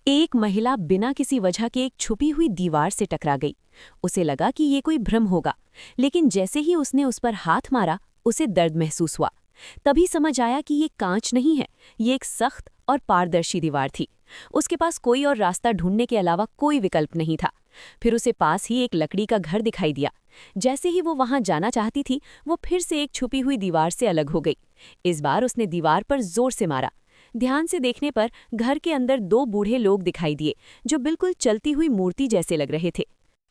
एक महिला बिना किसी वजह के एक छुपी हुई दीवार से टकरा गई। उसे लगा कि ये कोई भ्रम होगा, लेकिन जैसे ही उसने उस पर हाथ मारा, उसे दर्द महसूस हुआ। तभी समझ आया कि ये कांच नहीं है, ये एक सख्त और पारदर्शी दीवार थी। उसके पास कोई और रास्ता ढूंढने के अलावा कोई विकल्प नहीं था। फिर उसे पास ही एक लकड़ी का घर दिखाई दिया। जैसे ही वो वहां जाना चाहती थी, वो फिर से एक छुपी हुई दीवार से अलग हो गई। इस बार उसने दीवार पर जोर से मारा। ध्यान से देखने पर घर के अंदर दो बूढ़े लोग दिखाई दिए, जो बिल्कुल चलती हुई मूर्ति जैसे लग रहे थे।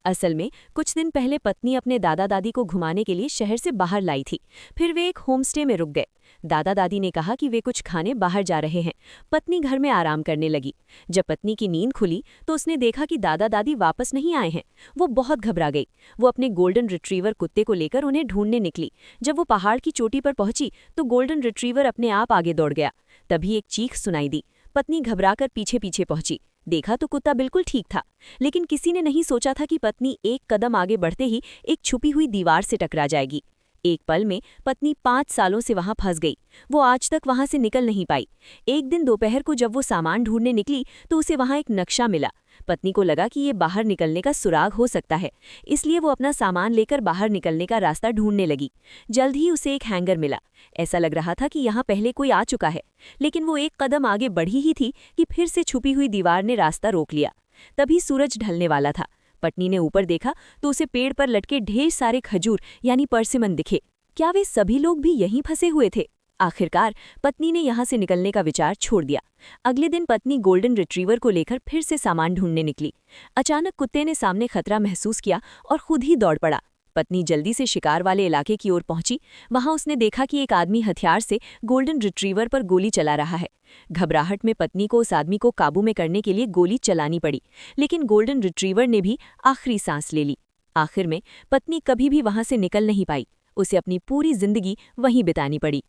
असल में कुछ दिन पहले पत्नी अपने दादा दादी को घुमाने के लिए शहर से बाहर लाई थी। फिर वे एक होमस्टे में रुक गए। दादा दादी ने कहा कि वे कुछ खाने बाहर जा रहे हैं। पत्नी घर में आराम करने लगी। जब पत्नी की नींद खुली तो उसने देखा कि दादा दादी वापस नहीं आए हैं। वो बहुत घबरा गई। वो अपने गोल्डन रिट्रीवर कुत्ते को लेकर उन्हें ढूंढने निकली। जब वो पहाड़ की चोटी पर पहुंची तो गोल्डन रिट्रीवर अपने आप आगे दौड़ गया। तभी एक चीख सुनाई दी। पत्नी घबराकर पीछे पीछे पहुंची। देखा तो कुत्ता बिल्कुल ठीक था, लेकिन किसी ने नहीं सोचा था कि पत्नी एक कदम आगे बढ़ते ही एक छुपी हुई दीवार से टकरा जाएगी। एक पल में पत्नी 5 सालों से वहां फंस गई। वो आज तक वहां से निकल नहीं पाई। एक दिन दोपहर को जब वो सामान ढूंढने निकली तो उसे वहां एक नक्शा मिला। पत्नी को लगा कि ये बाहर निकलने का सुराग हो सकता है, इसलिए वो अपना सामान लेकर बाहर निकलने का रास्ता ढूंढने लगी। जल्द ही उसे एक हैंगर मिला। ऐसा लग रहा था कि यहाँ पहले कोई आ चुका है, लेकिन वो एक कदम आगे बढ़ी ही थी कि फिर से छुपी हुई दीवार ने रास्ता रोक लिया। तभी सूरज ढलने वाला था। पत्नी ने ऊपर देखा तो उसे पेड़ पर लटके ढेर सारे खजूर यानी परसिमन दिखे। क्या वे सभी लोग भी यहीं फंसे हुए थे? आखिरकार पत्नी ने यहाँ से निकलने का विचार छोड़ दिया। अगले दिन पत्नी गोल्डन रिट्रीवर को लेकर फिर से सामान ढूंढने निकली। अचानक कुत्ते ने सामने खतरा महसूस किया और खुद ही दौड़ पड़ा। पत्नी जल्दी से शिकार वाले इलाके की ओर पहुंची। वहां उसने देखा कि एक आदमी हथियार से गोल्डन रिट्रीवर पर गोली चला रहा है। घबराहट में पत्नी को उस आदमी को काबू में करने के लिए गोली चलानी पड़ी, लेकिन गोल्डन रिट्रीवर ने भी आखिरी सांस ले ली। आखिर में पत्नी कभी भी वहां से निकल नहीं पाई। उसे अपनी पूरी जिंदगी वहीं बितानी पड़ी।